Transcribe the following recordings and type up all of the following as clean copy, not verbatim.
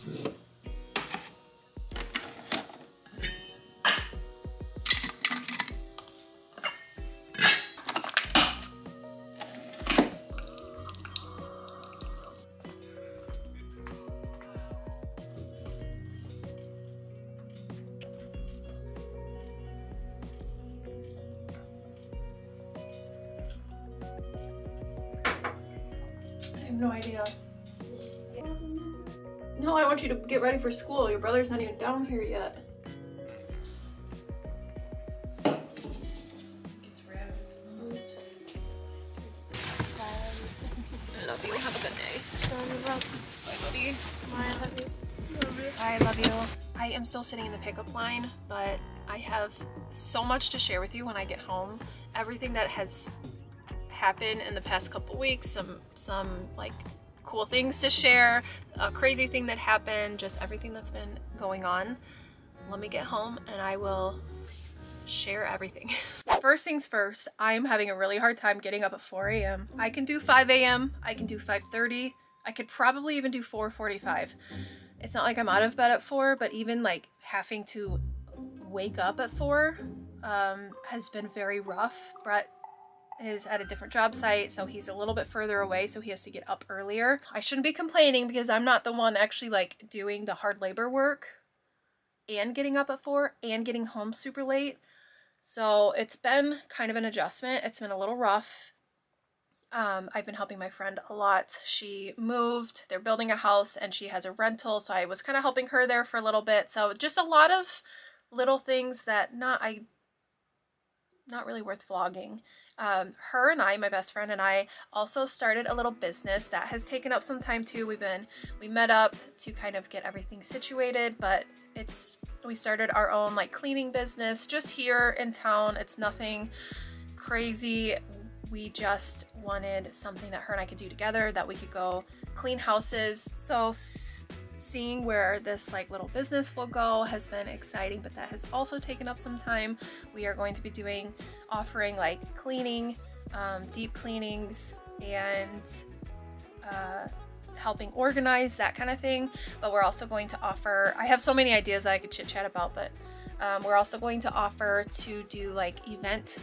I have no idea. No, I want you to get ready for school. Your brother's not even down here yet. Gets ravaged the most. I love you. Have a good day. Bye, buddy. I love you. I love you. I am still sitting in the pickup line, but I have so much to share with you when I get home. Everything that has happened in the past couple weeks, some like cool things to share, a crazy thing that happened, just everything that's been going on. Let me get home and I will share everything. First things first, I'm having a really hard time getting up at 4 a.m. I can do 5 a.m. I can do 5:30. I could probably even do 4:45. It's not like I'm out of bed at 4, but even like having to wake up at 4 has been very rough. Brett is at a different job site, so he's a little bit further away, so he has to get up earlier. I shouldn't be complaining because I'm not the one actually like doing the hard labor work and getting up at 4 and getting home super late. So it's been kind of an adjustment. It's been a little rough. I've been helping my friend a lot. She moved, they're building a house and she has a rental, so I was kind of helping her there for a little bit. So just a lot of little things that not really worth vlogging. Her and I, my best friend and I, also started a little business that has taken up some time too. We met up to kind of get everything situated, but we started our own like cleaning business just here in town. It's nothing crazy. We just wanted something that her and I could do together, that we could go clean houses. So seeing where this like little business will go has been exciting, but that has also taken up some time. We are going to be offering like cleaning, deep cleanings, and helping organize, that kind of thing. But we're also going to offer, I have so many ideas that I could chit chat about, but we're also going to offer to do like event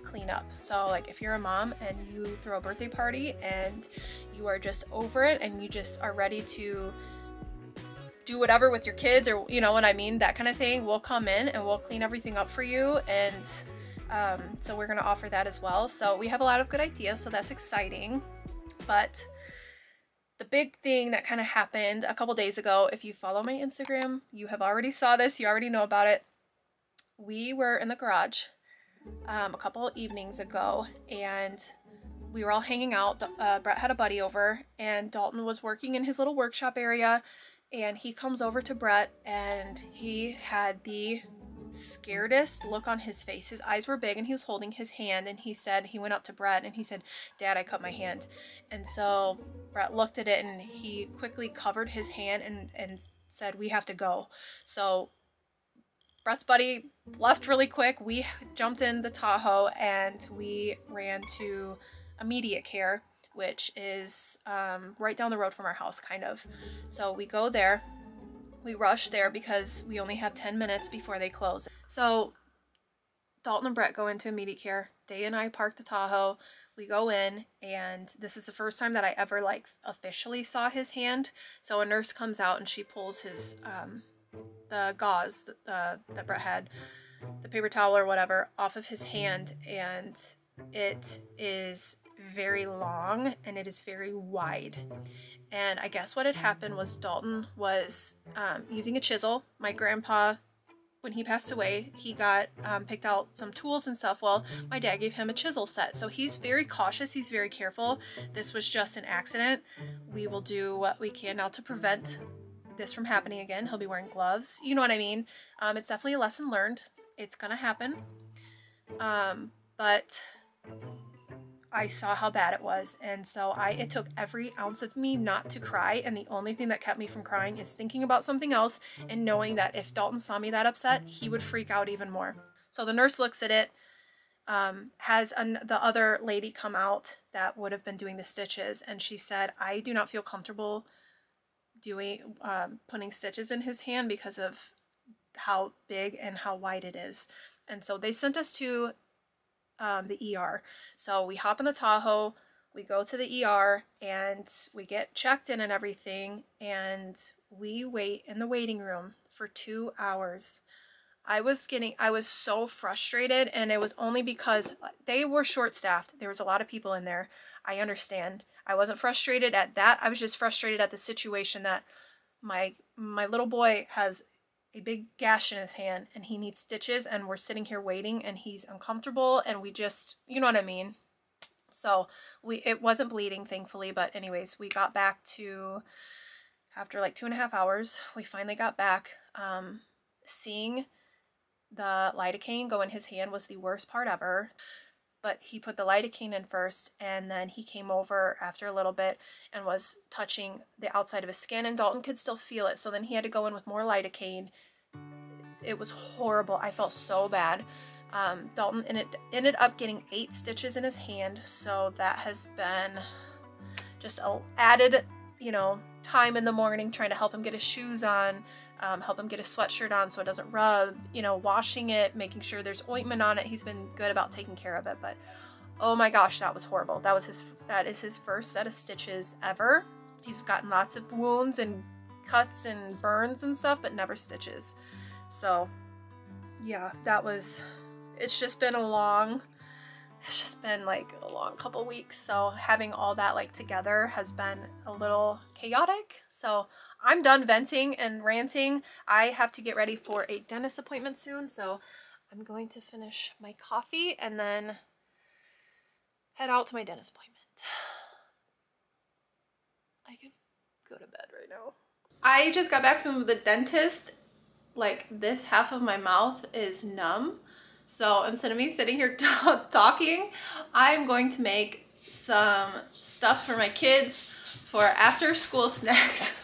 cleanup. So like if you're a mom and you throw a birthday party and you are just over it and you just are ready to do whatever with your kids, or you know what I mean, that kind of thing, we'll come in and we'll clean everything up for you. And so we're going to offer that as well. So we have a lot of good ideas, so that's exciting. But the big thing that kind of happened a couple days ago, if you follow my Instagram, you have already saw this, you already know about it. We were in the garage a couple evenings ago and we were all hanging out. Brett had a buddy over and Dalton was working in his little workshop area, and he comes over to Brett and he had the scaredest look on his face. His eyes were big and he was holding his hand, and he went up to Brett and he said, "Dad, I cut my hand." And so Brett looked at it and he quickly covered his hand and said, "We have to go." So Brett's buddy left really quick. We jumped in the Tahoe and we ran to Immediate Care, which is right down the road from our house, kind of. So we go there. We rush there because we only have 10 minutes before they close. So Dalton and Brett go into Immediate Care. Day and I park the Tahoe. We go in, and this is the first time that I ever like officially saw his hand. So a nurse comes out and she pulls his the gauze that Brett had, the paper towel or whatever, off of his hand, and it is very long and it is very wide. And I guess what had happened was Dalton was using a chisel. My grandpa, when he passed away, he got picked out some tools and stuff. Well, my dad gave him a chisel set, so he's very cautious, he's very careful. This was just an accident. We will do what we can now to prevent this from happening again. He'll be wearing gloves, you know what I mean. It's definitely a lesson learned. It's gonna happen. But I saw how bad it was, and so it took every ounce of me not to cry, and the only thing that kept me from crying is thinking about something else and knowing that if Dalton saw me that upset, he would freak out even more. So the nurse looks at it, has the other lady come out that would have been doing the stitches, and she said, "I do not feel comfortable doing putting stitches in his hand because of how big and how wide it is. And so they sent us to the ER. So we hop in the Tahoe, we go to the ER, and we get checked in and everything, and we wait in the waiting room for 2 hours. I was so frustrated, and it was only because they were short-staffed. There was a lot of people in there. I understand. I wasn't frustrated at that. I was just frustrated at the situation that my little boy has a big gash in his hand and he needs stitches, and we're sitting here waiting and he's uncomfortable, and we just, you know what I mean? So it wasn't bleeding, thankfully, but anyways, we got back to, after like 2.5 hours, we finally got back. Seeing the lidocaine go in his hand was the worst part ever, but he put the lidocaine in first, and then he came over after a little bit and was touching the outside of his skin, and Dalton could still feel it, so then he had to go in with more lidocaine. It was horrible. I felt so bad. Dalton ended up getting 8 stitches in his hand, so that has been just a added, you know, time in the morning trying to help him get his shoes on, help him get his sweatshirt on so it doesn't rub, you know, washing it, making sure there's ointment on it. He's been good about taking care of it, but oh my gosh, that was horrible. That is his first set of stitches ever. He's gotten lots of wounds and cuts and burns and stuff, but never stitches. So yeah, it's just been like a long couple weeks, so having all that like together has been a little chaotic. So I'm done venting and ranting. I have to get ready for a dentist appointment soon, so I'm going to finish my coffee and then head out to my dentist appointment. I could go to bed right now. I just got back from the dentist. Like, this half of my mouth is numb. So instead of me sitting here talking, I'm going to make some stuff for my kids for after school snacks.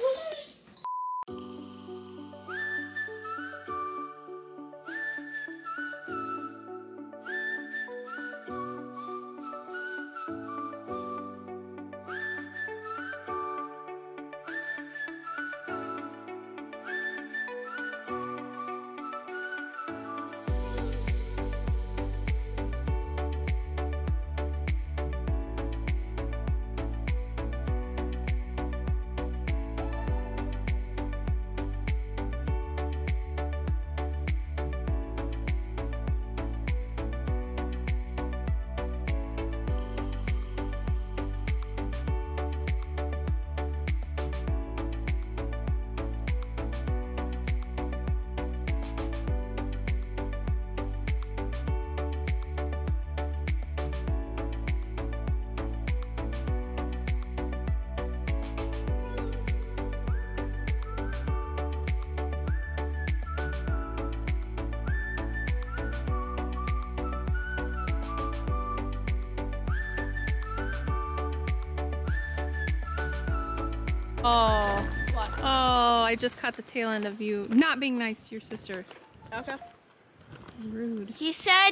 Oh, what? Oh, I just caught the tail end of you not being nice to your sister. Okay. Rude. He said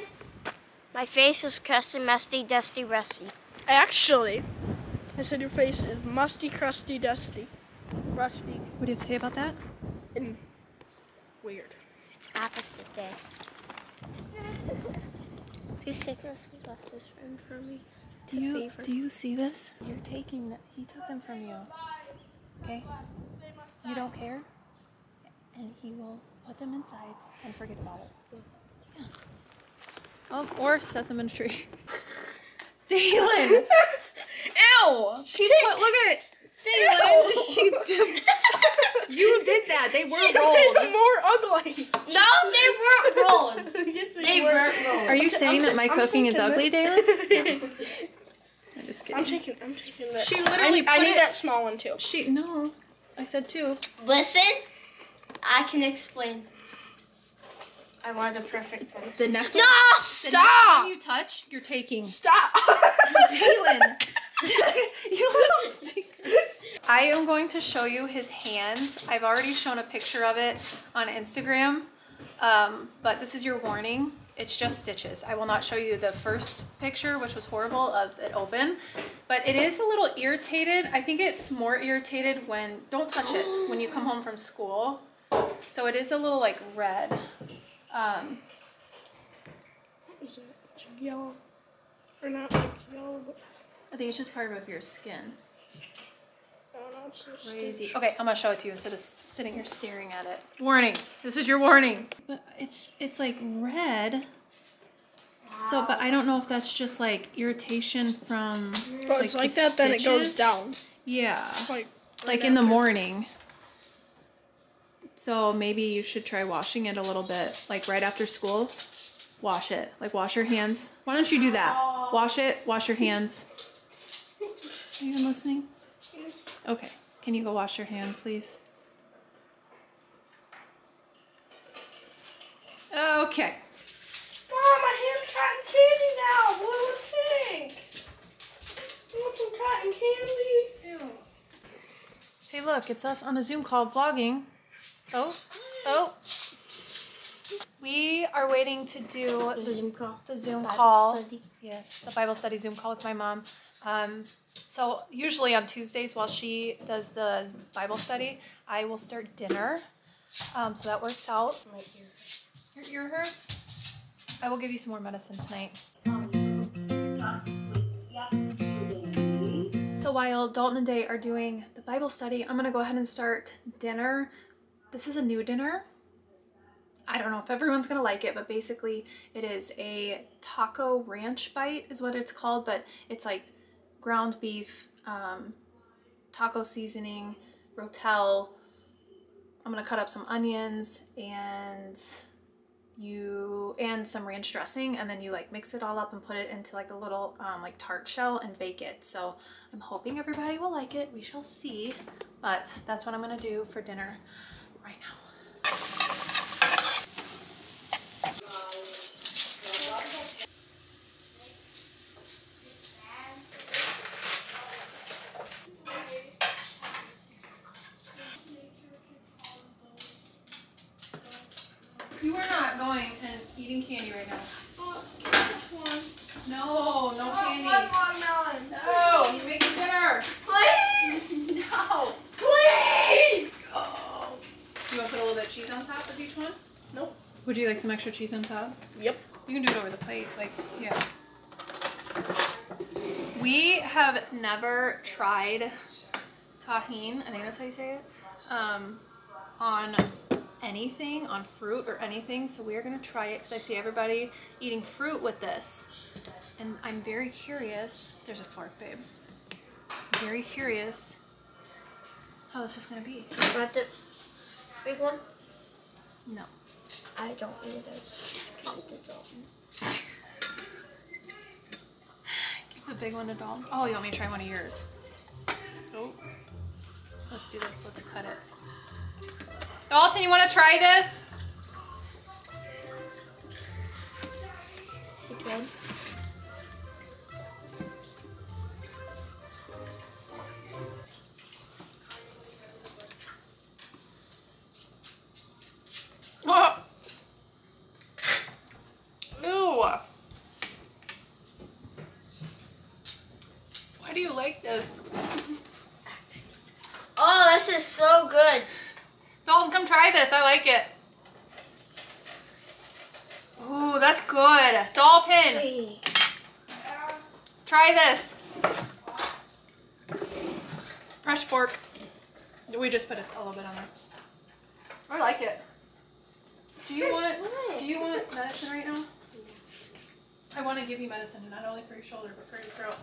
my face is crusty, musty, dusty, rusty. Actually, I said your face is musty, crusty, dusty, rusty. What do you have to say about that? And weird. It's opposite day. Please take my sunglasses from me. Do you see this? You're taking that. He took them from you. Okay? You don't care? And he will put them inside and forget about it. Yeah. Or set them in a tree. Dalen! Ew! Look at it! Dalen! She did. You did that. They were rolled. More ugly. No, they weren't rolled. Yes, they weren't rolled. Are you saying that my cooking is ugly, Dalen? No. I'm just kidding. I'm taking that. She literally I need that small one too. No. I said 2. Listen, I can explain. I want a perfect face. The next no, one. stop! The next one you touch, you're taking. Stop! Dalen! You little stinker. I am going to show you his hands. I've already shown a picture of it on Instagram, but this is your warning. It's just stitches. I will not show you the first picture, which was horrible, of it open, but it is a little irritated. I think it's more irritated when, don't touch it, when you come home from school. So it is a little like red. What is it? It's yellow. Or not like yellow, but I think it's just part of your skin. Oh no, it's so Crazy. stitched. Okay, I'm gonna show it to you instead of sitting here staring at it. Warning. This is your warning. But it's like red. So, but I don't know if that's just like irritation from. But it's like that, then it goes down. Yeah. Like in the morning. So maybe you should try washing it a little bit, like right after school. Wash it. Like wash your hands. Why don't you do that? Wash it. Wash your hands. Are you even listening? Yes. Okay. Can you go wash your hand, please? Okay. Mom, my hand's cotton candy now. Blue and pink. You want some cotton candy? Ew. Hey, look, it's us on a Zoom call vlogging. Oh. We are waiting to do the Zoom call. Study. Yes, the Bible study Zoom call with my mom. So usually on Tuesdays while she does the Bible study, I will start dinner. So that works out. My ear. Your ear hurts? I will give you some more medicine tonight. So while Dalton and Day are doing the Bible study, I'm gonna go ahead and start dinner. This is a new dinner. I don't know if everyone's gonna like it, but basically it is a taco ranch bite is what it's called, but it's like ground beef, taco seasoning, rotel. I'm gonna cut up some onions and some ranch dressing, and then you like mix it all up and put it into like a little like tart shell and bake it. So I'm hoping everybody will like it. We shall see, but that's what I'm gonna do for dinner right now. You are not going and eating candy right now. Oh, this one. No, no candy. Watermelon. No, you're making dinner. Please. No. Please. Oh. You want to put a little bit of cheese on top of each one? Nope. Would you like some extra cheese on top? Yep. You can do it over the plate, like, yeah. We have never tried tahini, I think that's how you say it, on anything, on fruit or anything, so we are gonna try it because I see everybody eating fruit with this, and I'm very curious. There's a fork, babe. I'm very curious how this is gonna be. Want the big one? No. I don't either. Just give it to Dalton. Give the big one to Dalton. Oh, you want me to try one of yours? Oh. Let's do this. Let's cut it. Dalton, you want to try this? Is it good? Oh. Ew. Why do you like this? Oh, this is so good. Dalton, come try this. I like it. Ooh, that's good. Dalton, Hey. try this. Fresh fork. We just put a little bit on there. I like it. Do you want medicine right now? I want to give you medicine, not only for your shoulder, but for your throat.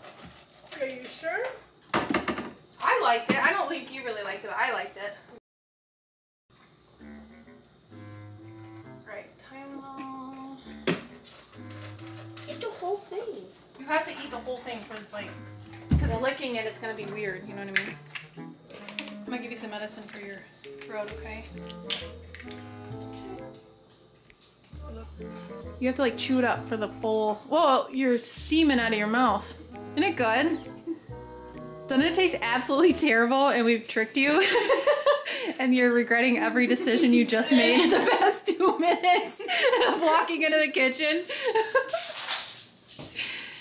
Are you sure? I liked it. I don't think you really liked it, but I liked it. Right, Tylenol. Eat the whole thing. You have to eat the whole thing for the plate. Because licking it, it's going to be weird, you know what I mean? I'm going to give you some medicine for your throat, okay? You have to like chew it up for the full... Whoa, you're steaming out of your mouth. Isn't it good? Doesn't it taste absolutely terrible and we've tricked you? and you're regretting every decision you just made in the past 2 minutes of walking into the kitchen.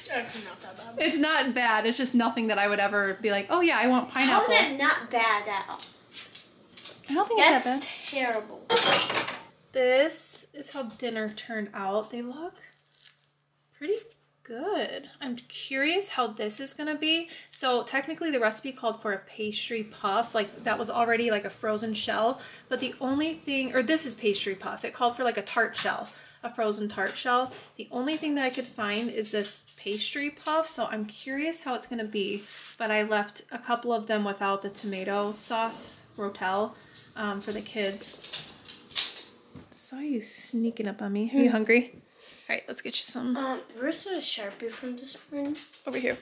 It's not that bad. It's not bad. It's just nothing that I would ever be like, oh yeah, I want pineapple. How is it not bad at all? I don't think it's that bad. That's terrible. This is how dinner turned out. They look pretty good. I'm curious how this is gonna be. So technically the recipe called for a pastry puff, like that was already like a frozen shell, but the only thing, or this is pastry puff, it called for like a tart shell, a frozen tart shell. The only thing that I could find is this pastry puff, so I'm curious how it's gonna be, but I left a couple of them without the tomato sauce, rotel, for the kids. Saw you sneaking up on me. Are you hungry? All right, let's get you some. Where's the Sharpie from this morning? Over here.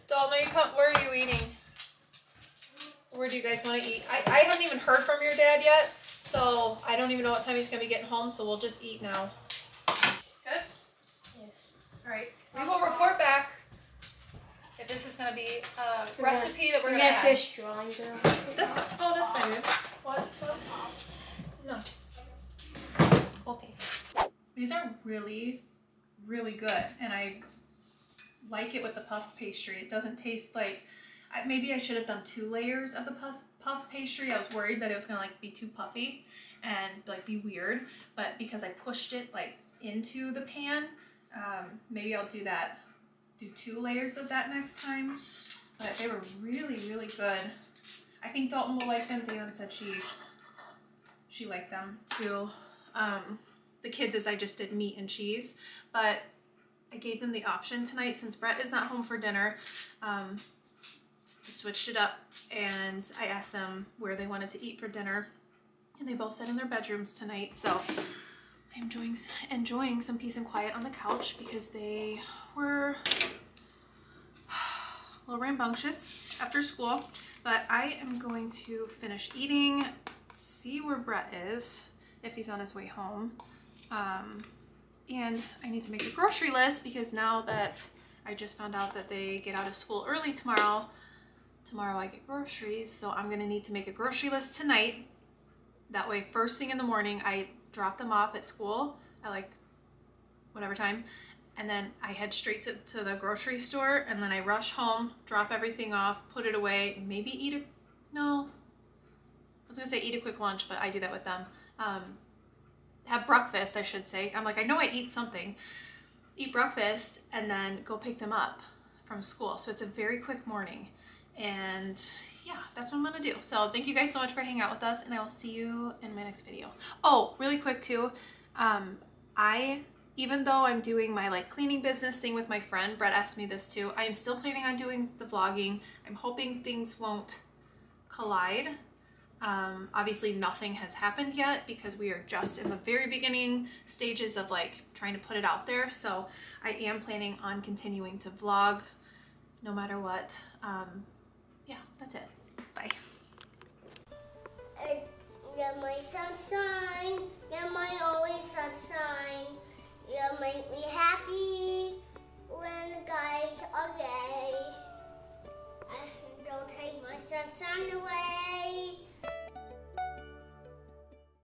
Dalton, where are you eating? Where do you guys want to eat? I haven't even heard from your dad yet, so I don't even know what time he's going to be getting home, so we'll just eat now. Good? Yes. All right. We will report back if this is going to be a recipe that we're going to add. fish drawing down. That's fine. Oh, that's fine, dude. What? No. Okay. These are really, really good, and I like it with the puff pastry. It doesn't taste like, maybe I should have done 2 layers of the puff pastry. I was worried that it was gonna like be too puffy and like be weird, but because I pushed it like into the pan, maybe I'll do 2 layers of that next time. But they were really, really good. I think Dalton will like them. Daylin said she liked them too. The kids, as I just did meat and cheese, but I gave them the option tonight since Brett is not home for dinner. I switched it up and I asked them where they wanted to eat for dinner, and they both said in their bedrooms tonight. So I'm enjoying some peace and quiet on the couch because they were a little rambunctious after school. But I am going to finish eating, see where Brett is, if he's on his way home. And I need to make a grocery list because now that I just found out that they get out of school early tomorrow I get groceries, so I'm gonna need to make a grocery list tonight. That way, first thing in the morning, I drop them off at school at like whatever time, and then I head straight to the grocery store, and then I rush home, drop everything off, put it away, maybe eat a quick lunch, but I do that with them. Have breakfast, I should say. I'm like, I know I eat something. Eat breakfast and then go pick them up from school. So it's a very quick morning. And yeah, that's what I'm gonna do. So thank you guys so much for hanging out with us, and I will see you in my next video. Oh, really quick too. Even though I'm doing my like cleaning business thing with my friend, Brett asked me this too, I am still planning on doing the vlogging. I'm hoping things won't collide. Obviously nothing has happened yet because we are just in the very beginning stages of like trying to put it out there. So I am planning on continuing to vlog no matter what. Yeah, that's it. Bye. You're my sunshine. You're my always sunshine. You make me happy when